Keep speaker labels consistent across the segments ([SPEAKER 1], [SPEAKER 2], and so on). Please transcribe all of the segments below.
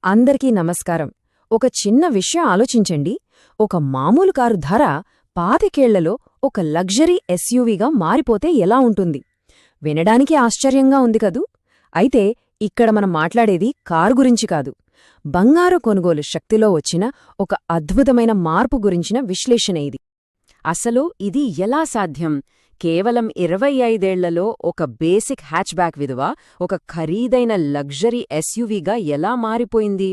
[SPEAKER 1] అందరికీ నమస్కారం. ఒక చిన్న విషయం ఆలోచించండి. ఒక మామూలు కారు ధర పాతికేళ్లలో ఒక లగ్జరీ ఎస్యూవీగా మారిపోతే ఎలా ఉంటుంది? వినడానికి ఆశ్చర్యంగా ఉంది కదూ. అయితే ఇక్కడ మనం మాట్లాడేది కారు గురించి కాదు, బంగారు కొనుగోలు శక్తిలో వచ్చిన ఒక అద్భుతమైన మార్పు గురించిన విశ్లేషణ ఇది. అసలు ఇది ఎలా సాధ్యం? కేవలం 25 ఏళ్లలో ఒక బేసిక్ హ్యాచ్బ్యాక్ విలువ ఒక ఖరీదైన లగ్జరీ ఎస్యూవీగా ఎలా మారిపోయింది?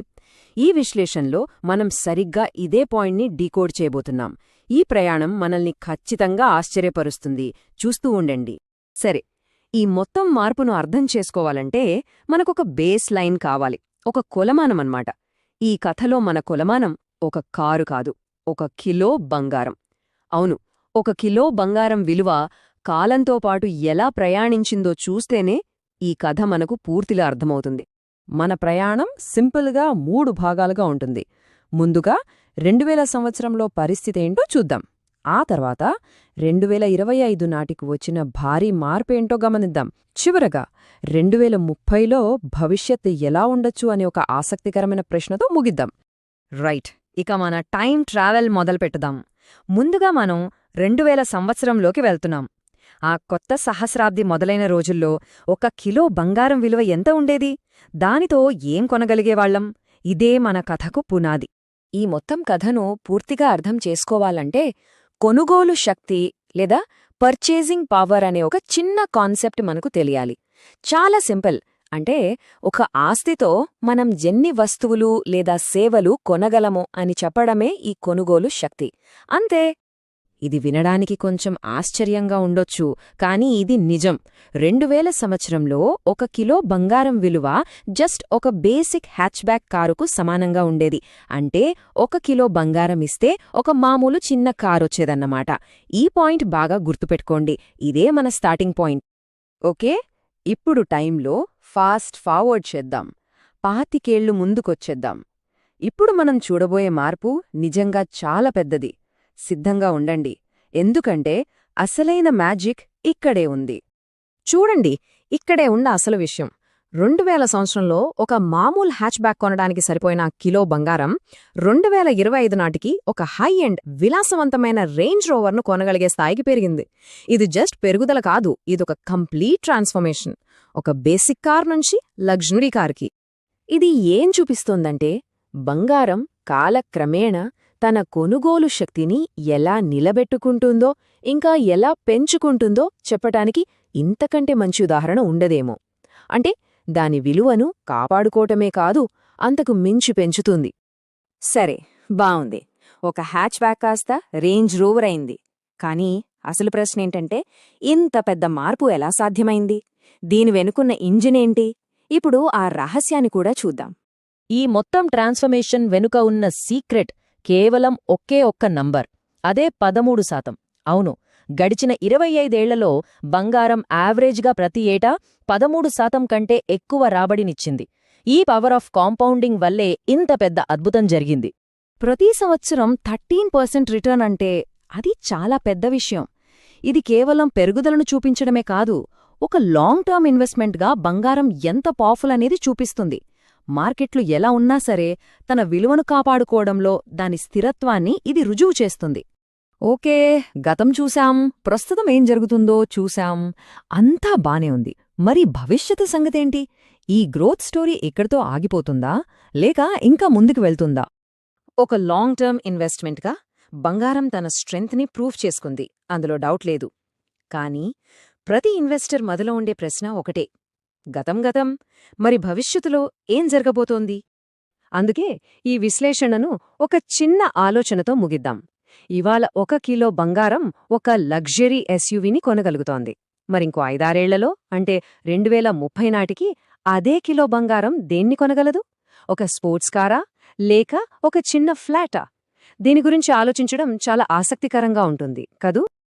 [SPEAKER 1] ఈ విశ్లేషణలో మనం సరిగ్గా ఇదే పాయింట్ని డీకోడ్ చేయబోతున్నాం. ఈ ప్రయాణం మనల్ని ఖచ్చితంగా ఆశ్చర్యపరుస్తుంది. చూస్తూ ఉండండి. సరే, ఈ మొత్తం మార్పును అర్థం చేసుకోవాలంటే మనకొక బేస్ లైన్ కావాలి, ఒక కొలమానమన్నమాట. ఈ కథలో మన కొలమానం ఒక కారు కాదు, ఒక కిలో బంగారం. అవును, 1 కిలో బంగారం విలువ కాలంతో పాటు ఎలా ప్రయాణించిందో చూస్తేనే ఈ కథ మనకు పూర్తిగా అర్థమవుతుంది. మన ప్రయాణం సింపుల్గా 3 భాగాలుగా ఉంటుంది. ముందుగా 2000 సంవత్సరంలో పరిస్థితేంటో చూద్దాం. ఆ తర్వాత 2025 నాటికి వచ్చిన భారీ మార్పేంటో గమనిద్దాం. చివరగా 2030లో భవిష్యత్తు ఎలా ఉండొచ్చు అనే ఒక ఆసక్తికరమైన ప్రశ్నతో ముగిద్దాం. రైట్, ఇక మన టైం ట్రావెల్ మొదలుపెట్టుదాం. ముందుగా మనం 2000 సంవత్సరంలోకి వెళ్తున్నాం. ఆ కొత్త సహస్రాబ్ది మొదలైన రోజుల్లో 1 కిలో బంగారం విలువ ఎంత ఉండేది? దానితో ఏం కొనగలిగేవాళ్లం? ఇదే మన కథకు పునాది. ఈ మొత్తం కథను పూర్తిగా అర్థం చేసుకోవాలంటే కొనుగోలు శక్తి లేదా పర్చేజింగ్ పవర్ అనే ఒక చిన్న కాన్సెప్ట్ మనకు తెలియాలి. చాలా సింపుల్. అంటే ఒక ఆస్తితో మనం ఎన్ని వస్తువులు లేదా సేవలు కొనగలమో అని చెప్పడమే ఈ కొనుగోలు శక్తి. అంతే. ఇది వినడానికి కొంచెం ఆశ్చర్యంగా ఉండొచ్చు, కానీ ఇది నిజం. 2000 సంవత్సరంలో 1 కిలో బంగారం విలువ జస్ట్ ఒక బేసిక్ హ్యాచ్బ్యాక్ కారుకు సమానంగా ఉండేది. అంటే 1 కిలో బంగారం ఇస్తే ఒక మామూలు చిన్న కారొచ్చేదన్నమాట. ఈ పాయింట్ బాగా గుర్తుపెట్టుకోండి. ఇదే మన స్టార్టింగ్ పాయింట్. ఓకే, ఇప్పుడు టైంలో ఫాస్ట్ ఫార్వర్డ్ చేద్దాం. 25 ఏళ్లు ముందుకొచ్చేద్దాం. ఇప్పుడు మనం చూడబోయే మార్పు నిజంగా చాలా పెద్దది. సిద్ధంగా ఉండండి, ఎందుకంటే అసలైన మ్యాజిక్ ఇక్కడే ఉంది. చూడండి, ఇక్కడే ఉన్న అసలు విషయం. 2000 సంవత్సరంలో ఒక మామూలు హ్యాచ్బ్యాక్ కొనడానికి సరిపోయిన కిలో బంగారం 2025 నాటికి ఒక హై ఎండ్ విలాసవంతమైన రేంజ్ రోవర్ను కొనగలిగే స్థాయికి పెరిగింది. ఇది జస్ట్ పెరుగుదల కాదు, ఇదొక కంప్లీట్ ట్రాన్స్ఫర్మేషన్. ఒక బేసిక్ కార్ నుంచి లగ్జరీ కార్కి. ఇది ఏం చూపిస్తోందంటే బంగారం కాలక్రమేణా తన కొనుగోలు శక్తిని ఎలా నిలబెట్టుకుంటుందో, ఇంకా ఎలా పెంచుకుంటుందో చెప్పటానికి ఇంతకంటే మంచి ఉదాహరణ ఉండదేమో. అంటే దాని విలువను కాపాడుకోవటమే కాదు, అంతకు మించి పెంచుతుంది. సరే, బావుంది. ఒక హ్యాచ్ బ్యాక్ కాస్త రేంజ్ రోవర్ అయింది. కానీ అసలు ప్రశ్నేంటంటే ఇంత పెద్ద మార్పు ఎలా సాధ్యమైంది? దీని వెనుకున్న ఇంజినేంటి? ఇప్పుడు ఆ రహస్యాన్ని కూడా చూద్దాం. ఈ మొత్తం ట్రాన్స్ఫర్మేషన్ వెనుక ఉన్న సీక్రెట్ కేవలం ఒకే ఒక్క నంబర్. అదే 13%. అవును, గడిచిన 25 ఏళ్లలో బంగారం యావరేజ్గా ప్రతి ఏటా 13% కంటే ఎక్కువ రాబడినిచ్చింది. ఈ పవర్ ఆఫ్ కాంపౌండింగ్ వల్లే ఇంత పెద్ద అద్భుతం జరిగింది. ప్రతి సంవత్సరం 13% రిటర్న్ అంటే అది చాలా పెద్ద విషయం. ఇది కేవలం పెరుగుదలను చూపించడమే కాదు, ఒక లాంగ్ టర్మ్ ఇన్వెస్ట్మెంట్గా బంగారం ఎంత పవర్ఫుల్ అనేది చూపిస్తుంది. మార్కెట్లు ఎలా ఉన్నా సరే తన విలువను కాపాడుకోవడంలో దాని స్థిరత్వాన్ని ఇది రుజువు చేస్తుంది. ఓకే, గతం చూశాం, ప్రస్తుతం ఏం జరుగుతుందో చూశాం, అంతా బానే ఉంది. మరి భవిష్యత్తు సంగతేంటి? ఈ గ్రోత్ స్టోరీ ఇక్కడితో ఆగిపోతుందా, లేక ఇంకా ముందుకు వెళ్తుందా? ఒక లాంగ్ టర్మ్ ఇన్వెస్ట్మెంట్గా బంగారం తన స్ట్రెంగ్త్ని ప్రూవ్ చేసుకుంది, అందులో డౌట్ లేదు. కానీ ప్రతి ఇన్వెస్టర్ మొదలో ఉండే ప్రశ్న ఒకటే: గతం, మరి భవిష్యత్తులో ఏం జరగబోతోంది? అందుకే ఈ విశ్లేషణను ఒక చిన్న ఆలోచనతో ముగిద్దాం. ఇవాళ 1 కిలో బంగారం ఒక లగ్జరీ ఎస్యూవీని కొనగలుగుతోంది. మరింకో 5-6 ఏళ్లలో, అంటే 2030 నాటికి అదే కిలో బంగారం దేన్ని కొనగలదు? ఒక స్పోర్ట్స్ కారా, లేక ఒక చిన్న ఫ్లాటా? దీని గురించి ఆలోచించడం చాలా ఆసక్తికరంగా ఉంటుంది కదూ?